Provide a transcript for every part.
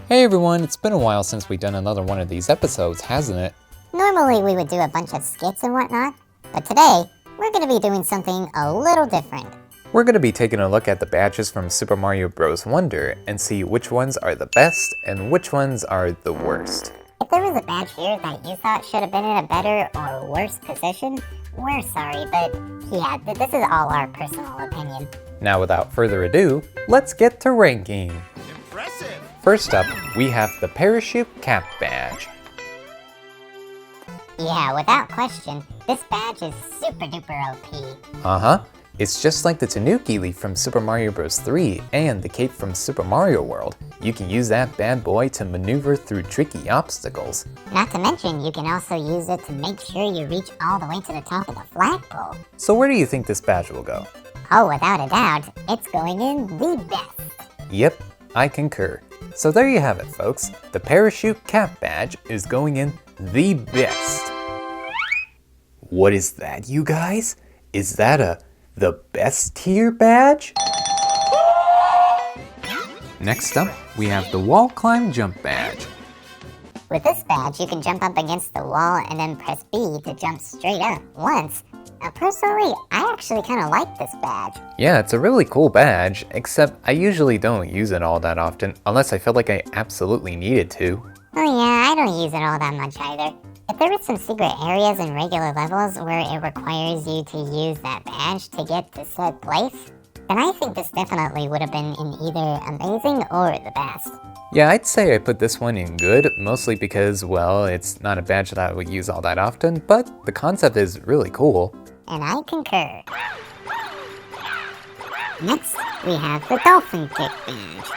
Hey everyone, it's been a while since we've done another one of these episodes, hasn't it? Normally we would do a bunch of skits and whatnot, but today we're going to be doing something a little different. We're going to be taking a look at the badges from Super Mario Bros. Wonder and see which ones are the best and which ones are the worst. If there was a badge here that you thought should have been in a better or worse position, we're sorry, but yeah, this is all our personal opinion. Now without further ado, let's get to ranking. Impressive! First up, we have the Parachute Cap badge. Yeah, without question, this badge is super duper OP. Uh-huh. It's just like the Tanuki leaf from Super Mario Bros. 3 and the cape from Super Mario World. You can use that bad boy to maneuver through tricky obstacles. Not to mention, you can also use it to make sure you reach all the way to the top of the flagpole. So where do you think this badge will go? Oh, without a doubt, it's going in the best. Yep, I concur. So there you have it, folks. The Parachute Cap badge is going in the best. What is that, you guys? Is that the best tier badge? Next up, we have the Wall Climb Jump badge. With this badge, you can jump up against the wall and then press B to jump straight up once. Now, personally, I actually kind of like this badge. Yeah, it's a really cool badge, except I usually don't use it all that often, unless I feel like I absolutely needed to. Oh yeah, I don't use it all that much either. If there were some secret areas in regular levels where it requires you to use that badge to get to said place, then I think this definitely would have been in either amazing or the best. Yeah, I'd say I put this one in good, mostly because, well, it's not a badge that I would use all that often, but the concept is really cool. And I concur. Next, we have the Dolphin Kick badge.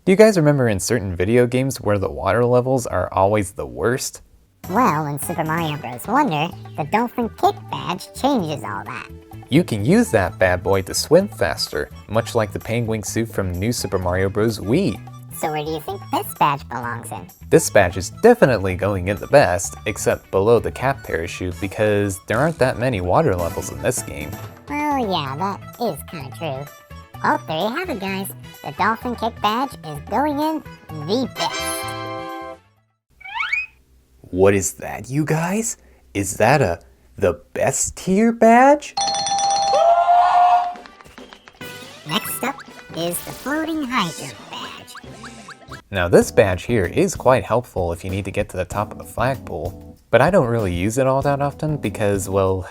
Do you guys remember in certain video games where the water levels are always the worst? Well, in Super Mario Bros. Wonder, the Dolphin Kick badge changes all that. You can use that bad boy to swim faster, much like the penguin suit from New Super Mario Bros. Wii. So where do you think this badge belongs in? This badge is definitely going in the best, except below the cap parachute because there aren't that many water levels in this game. Well, yeah, that is kind of true. Well, there you have it, guys. The Dolphin Kick badge is going in the best. What is that, you guys? Is that the best tier badge? Next up is the Floating High Jump badge. Now this badge here is quite helpful if you need to get to the top of the flagpole, but I don't really use it all that often because, well,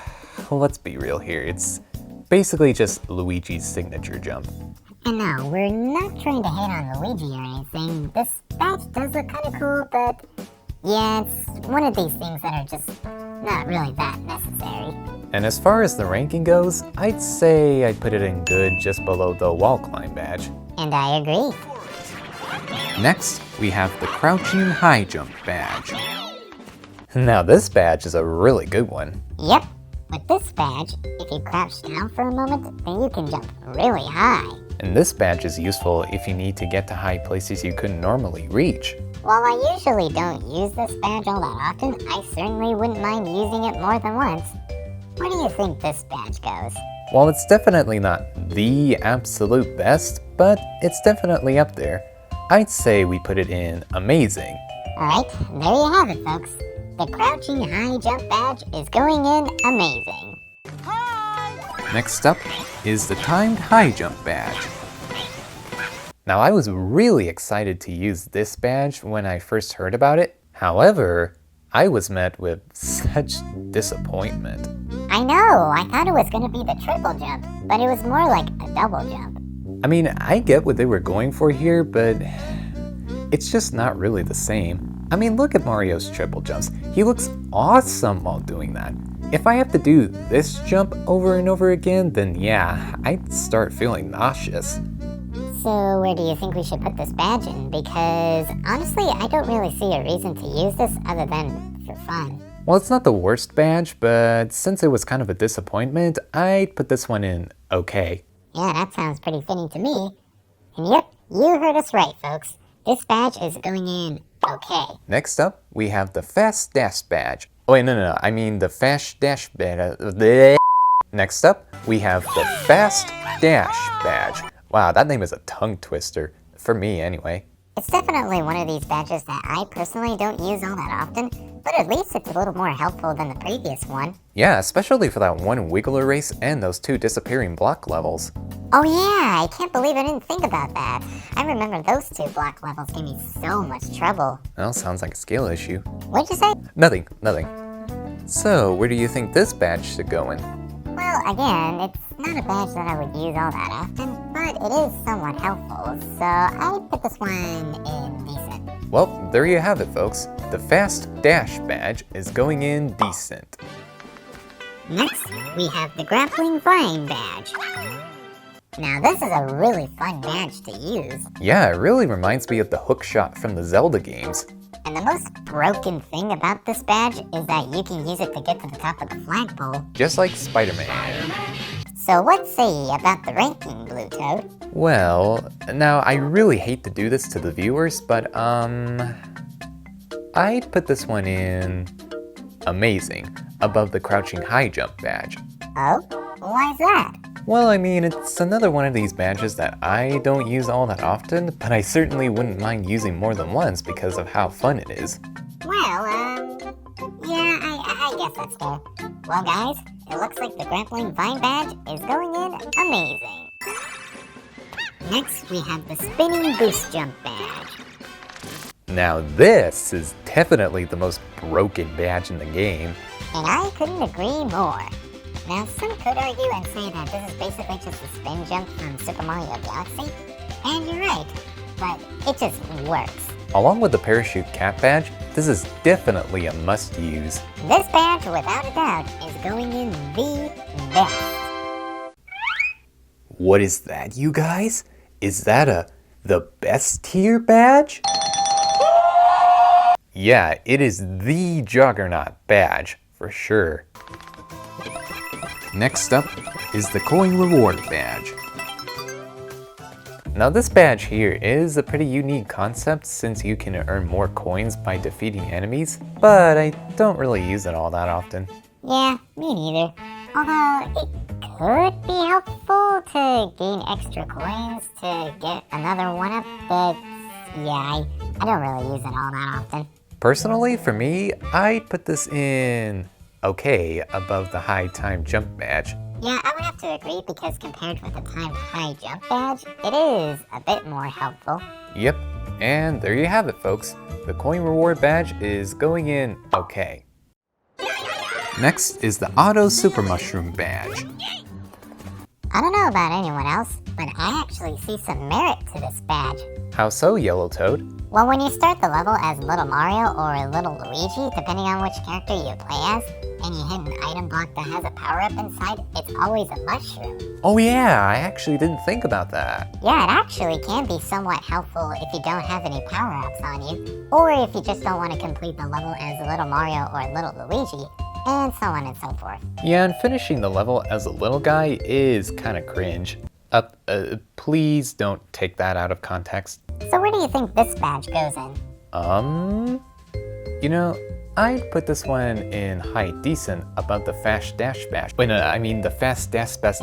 let's be real here, it's basically just Luigi's signature jump. And no, we're not trying to hate on Luigi or anything. This badge does look kind of cool, but yeah, it's one of these things that are just not really that necessary. And as far as the ranking goes, I'd say I'd put it in good just below the Wall Climb badge. And I agree. Next, we have the Crouching High Jump badge. Now this badge is a really good one. Yep, with this badge, if you crouch down for a moment, then you can jump really high. And this badge is useful if you need to get to high places you couldn't normally reach. While I usually don't use this badge all that often, I certainly wouldn't mind using it more than once. Where do you think this badge goes? Well, it's definitely not the absolute best, but it's definitely up there. I'd say we put it in amazing. Alright, there you have it, folks. The Crouching High Jump badge is going in amazing. Next up is the Timed High Jump badge. Now I was really excited to use this badge when I first heard about it. However, I was met with such disappointment. I know, I thought it was going to be the triple jump, but it was more like a double jump. I mean, I get what they were going for here, but it's just not really the same. I mean, look at Mario's triple jumps. He looks awesome while doing that. If I have to do this jump over and over again, then yeah, I'd start feeling nauseous. So where do you think we should put this badge in? Because honestly, I don't really see a reason to use this other than for fun. Well, it's not the worst badge, but since it was kind of a disappointment, I'd put this one in okay. Yeah, that sounds pretty fitting to me. And yep, you heard us right, folks. This badge is going in okay. Next up, we have the Fast Dash badge. Oh wait, no, I mean the Fast Dash badge. Next up, we have the Fast Dash badge. Wow, that name is a tongue twister. for me anyway. It's definitely one of these badges that I personally don't use all that often, but at least it's a little more helpful than the previous one. Yeah, especially for that one wiggler race and those 2 disappearing block levels. Oh yeah, I can't believe I didn't think about that. I remember those 2 block levels gave me so much trouble. Well, sounds like a skill issue. What'd you say? Nothing. So, where do you think this badge should go in? Well, again, it's not a badge that I would use all that often, but it is somewhat helpful, so I'd put this one in decent. Well, there you have it, folks. The Fast Dash badge is going in decent. Next, we have the Grappling Flying badge. Now, this is a really fun badge to use. Yeah, it really reminds me of the hook shot from the Zelda games. And the most broken thing about this badge is that you can use it to get to the top of the flagpole. Just like Spider-Man. So what say ye about the ranking, Blue Toad? Well, now I really hate to do this to the viewers, but I'd put this one in amazing, above the Crouching High Jump badge. Oh? Why is that? Well, I mean, it's another one of these badges that I don't use all that often, but I certainly wouldn't mind using more than once because of how fun it is. Well, yeah, I guess that's fair. Well, guys, it looks like the Grappling Vine badge is going in amazing. Next, we have the Spinning Boost Jump badge. Now this is definitely the most broken badge in the game. And I couldn't agree more. Now, some could argue and say that this is basically just a spin jump from Super Mario Galaxy, and you're right, but it just works. Along with the Parachute Cap badge, this is definitely a must-use. This badge, without a doubt, is going in the best. What is that, you guys? Is that the best tier badge? Yeah, it is the Juggernaut badge, for sure. Next up is the Coin Reward badge. Now this badge here is a pretty unique concept since you can earn more coins by defeating enemies, but I don't really use it all that often. Yeah, me neither. Although, it could be helpful to gain extra coins to get another 1-up, but yeah, I don't really use it all that often. Personally, for me, I'd put this in okay above the High Time Jump badge. Yeah, I would have to agree because compared with the Time High Jump badge, it is a bit more helpful. Yep, and there you have it, folks. The Coin Reward badge is going in okay. Next is the Auto Super Mushroom badge. I don't know about anyone else, but I actually see some merit to this badge. How so, Yellow Toad? Well, when you start the level as Little Mario or Little Luigi, depending on which character you play as, and you hit an item block that has a power-up inside, it's always a mushroom. Oh yeah, I actually didn't think about that. Yeah, it actually can be somewhat helpful if you don't have any power-ups on you, or if you just don't want to complete the level as Little Mario or Little Luigi, and so on and so forth. Yeah, and finishing the level as a little guy is kinda cringe. Please don't take that out of context. So where do you think this badge goes in? You know, I'd put this one in high decent above the Fast Dash badge. Wait, no, I mean the Fast Dash badge.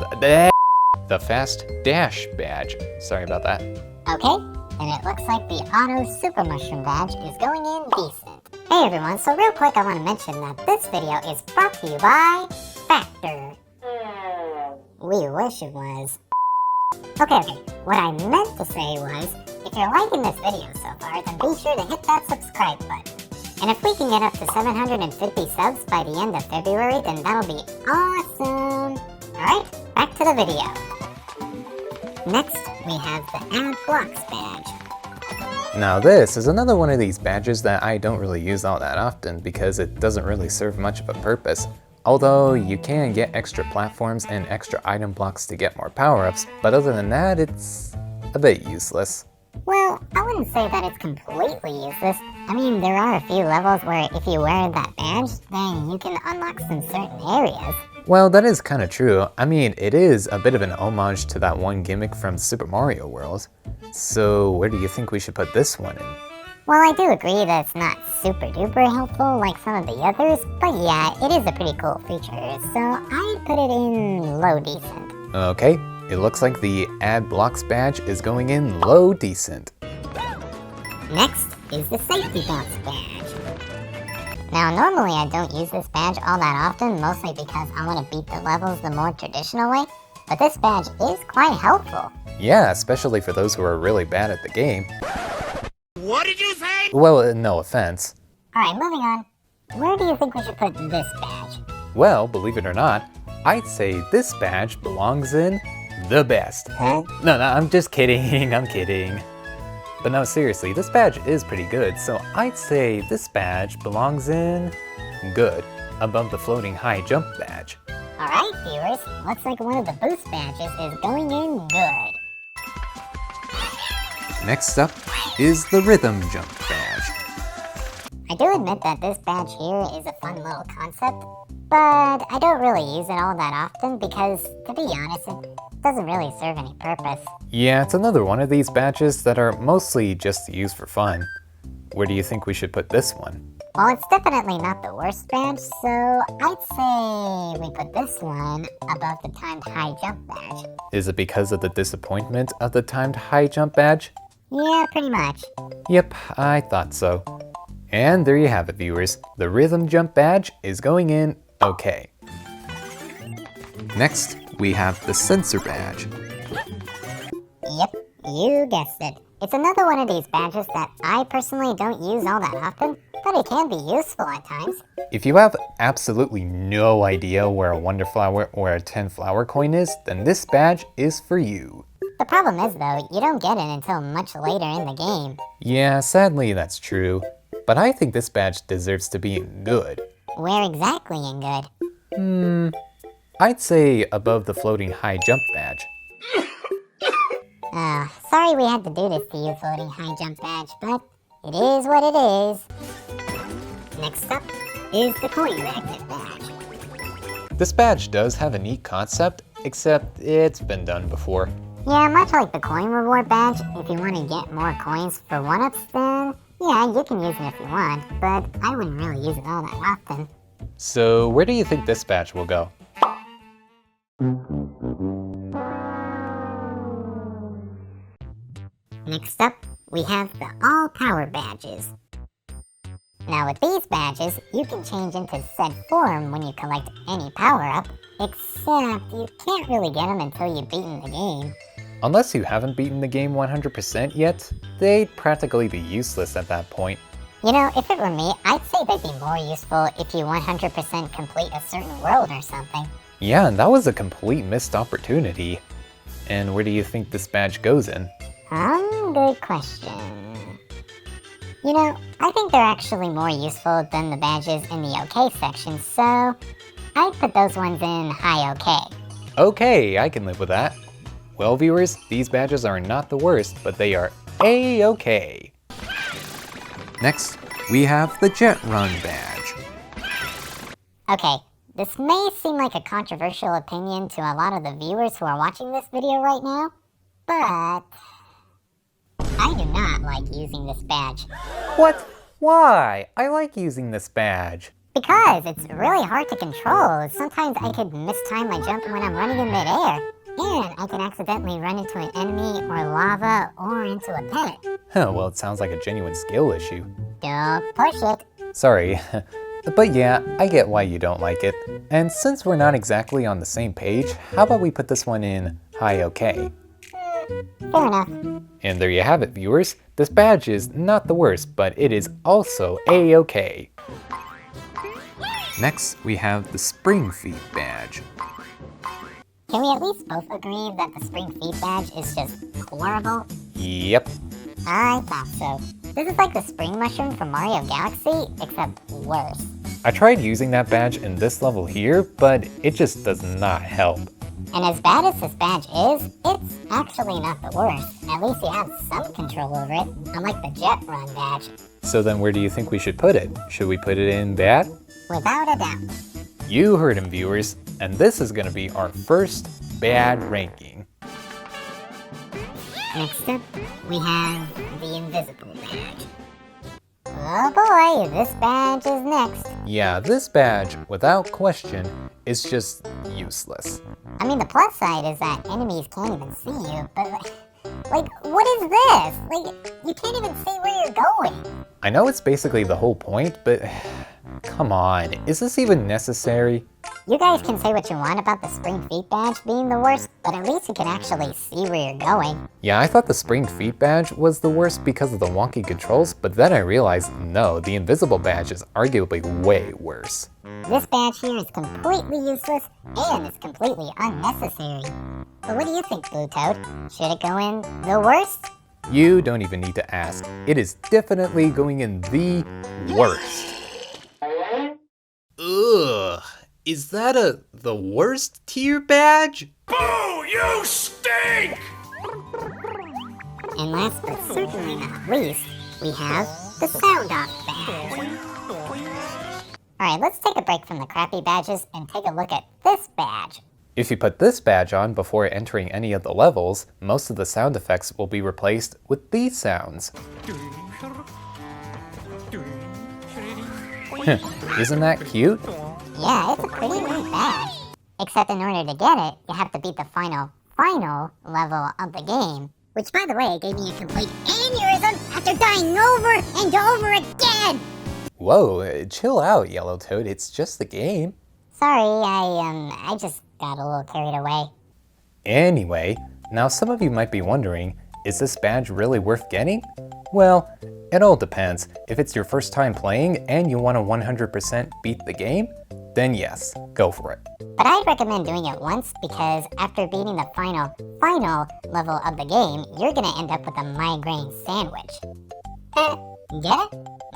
The Fast Dash badge. Sorry about that. Okay, and it looks like the Auto Super Mushroom badge is going in decent. Hey everyone, so real quick I want to mention that this video is brought to you by Factor. We wish it was. Okay, what I meant to say was, if you're liking this video so far, then be sure to hit that subscribe button. And if we can get up to 750 subs by the end of February, then that'll be awesome. Alright, back to the video. Next, we have the Add Blocks badge. Now this is another one of these badges that I don't really use all that often because it doesn't really serve much of a purpose. Although you can get extra platforms and extra item blocks to get more power-ups, but other than that, it's a bit useless. Well, I wouldn't say that it's completely useless. I mean, there are a few levels where if you wear that badge, then you can unlock some certain areas. Well, that is kind of true. I mean, it is a bit of an homage to that one gimmick from Super Mario World. So where do you think we should put this one in? Well, I do agree that it's not super duper helpful like some of the others, but yeah, it is a pretty cool feature, so I'd put it in low decent. Okay, It looks like the Add Blocks badge is going in low decent. Next is the Safety Bounce badge. Now, normally I don't use this badge all that often, mostly because I want to beat the levels the more traditional way, but this badge is quite helpful. Yeah, especially for those who are really bad at the game. What did you say? Well, no offense. Alright, moving on. Where do you think we should put this badge? Well, believe it or not, I'd say this badge belongs in the best. Huh? No, I'm just kidding, I'm kidding. But no, seriously, this badge is pretty good, so I'd say this badge belongs in good, above the floating high jump badge. Alright, viewers, looks like one of the boost badges is going in good. Next up is the rhythm jump badge. I do admit that this badge here is a fun little concept, but I don't really use it all that often because, to be honest, it doesn't really serve any purpose. Yeah, it's another one of these badges that are mostly just used for fun. Where do you think we should put this one? Well, it's definitely not the worst badge, so I'd say we put this one above the timed high jump badge. Is it because of the disappointment of the timed high jump badge? Yeah, pretty much. Yep, I thought so. And there you have it, viewers. The rhythm jump badge is going in okay. Next, we have the sensor badge. Yep, you guessed it. It's another one of these badges that I personally don't use all that often, but it can be useful at times. If you have absolutely no idea where a Wonder Flower or a 10 flower coin is, then this badge is for you. The problem is, though, you don't get it until much later in the game. Yeah, sadly that's true. But I think this badge deserves to be in good. Where exactly in good? I'd say above the floating high jump badge. Sorry we had to do this to you, floating high jump badge, but it is what it is. Next up is the coin magnet badge. This badge does have a neat concept, except it's been done before. Yeah, much like the coin reward badge, if you want to get more coins for 1-ups, then yeah, you can use it if you want, but I wouldn't really use it all that often. So where do you think this badge will go? Next up, we have the all power badges. Now with these badges, you can change into said form when you collect any power-up, except you can't really get them until you've beaten the game. Unless you haven't beaten the game 100% yet, they'd practically be useless at that point. You know, if it were me, I'd say they'd be more useful if you 100% complete a certain world or something. Yeah, and that was a complete missed opportunity. And where do you think this badge goes in? Good question. You know, I think they're actually more useful than the badges in the OK section, so I'd put those ones in high OK. Okay, I can live with that. Well, viewers, these badges are not the worst, but they are A-okay. Next, we have the Jet Run badge. Okay, this may seem like a controversial opinion to a lot of the viewers who are watching this video right now, but I do not like using this badge. What? Why? I like using this badge. Because it's really hard to control. Sometimes I could mistime my jump when I'm running in midair. And I can accidentally run into an enemy or lava or into a pit. Well, it sounds like a genuine skill issue. Don't push it. Sorry. But yeah, I get why you don't like it. And since we're not exactly on the same page, how about we put this one in high okay? Fair enough. And there you have it, viewers. This badge is not the worst, but it is also A-okay. Next, we have the Spring Feet badge. Can we at least both agree that the Spring Feet badge is just horrible? Yep. I thought so. This is like the spring mushroom from Mario Galaxy, except worse. I tried using that badge in this level here, but it just does not help. And as bad as this badge is, it's actually not the worst. At least you have some control over it, unlike the Jet Run badge. So then where do you think we should put it? Should we put it in bad? Without a doubt. You heard him, viewers, and this is going to be our first bad ranking. Next up, we have the Invisible badge. Oh boy, this badge is next. Yeah, this badge, without question, It's just useless. I mean, the plus side is that enemies can't even see you, but like, what is this? Like, you can't even see where you're going. I know it's basically the whole point, but come on, is this even necessary? You guys can say what you want about the spring feet badge being the worst, but at least you can actually see where you're going. Yeah, I thought the spring feet badge was the worst because of the wonky controls, but then I realized, no, the invisible badge is arguably way worse. This badge here is completely useless, and it's completely unnecessary. So what do you think, Blue Toad? Should it go in the worst? You don't even need to ask. It is definitely going in the worst. Ugh, is that the worst tier badge? Boo! You stink! And last but certainly not least, we have the Sound Off badge. Alright, let's take a break from the crappy badges and take a look at this badge. If you put this badge on before entering any of the levels, most of the sound effects will be replaced with these sounds. Isn't that cute? Yeah, it's a pretty neat badge. Except in order to get it, you have to beat the final level of the game. Which, by the way, gave me a complete aneurysm after dying over and over again! Whoa, chill out, Yellow Toad, it's just the game. Sorry, I just got a little carried away. Anyway, now some of you might be wondering, is this badge really worth getting? Well, it all depends. If it's your first time playing and you want to 100% beat the game, then yes, go for it. But I'd recommend doing it once because after beating the final level of the game, you're gonna end up with a migraine sandwich. Get it?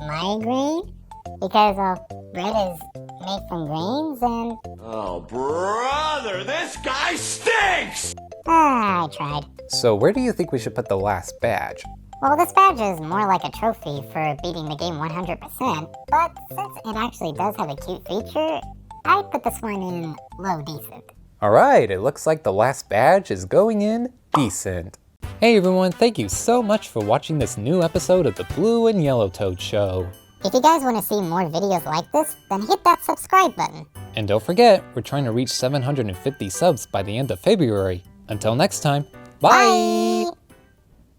Migraine? Because bread is made from grains and... Oh, brother, this guy stinks! I tried. So where do you think we should put the last badge? Well, this badge is more like a trophy for beating the game 100%, but since it actually does have a cute feature, I'd put this one in low decent. Alright, it looks like the last badge is going in decent. Hey everyone, thank you so much for watching this new episode of the Blue and Yellow Toad Show. If you guys want to see more videos like this, then hit that subscribe button. And don't forget, we're trying to reach 750 subs by the end of February. Until next time, bye!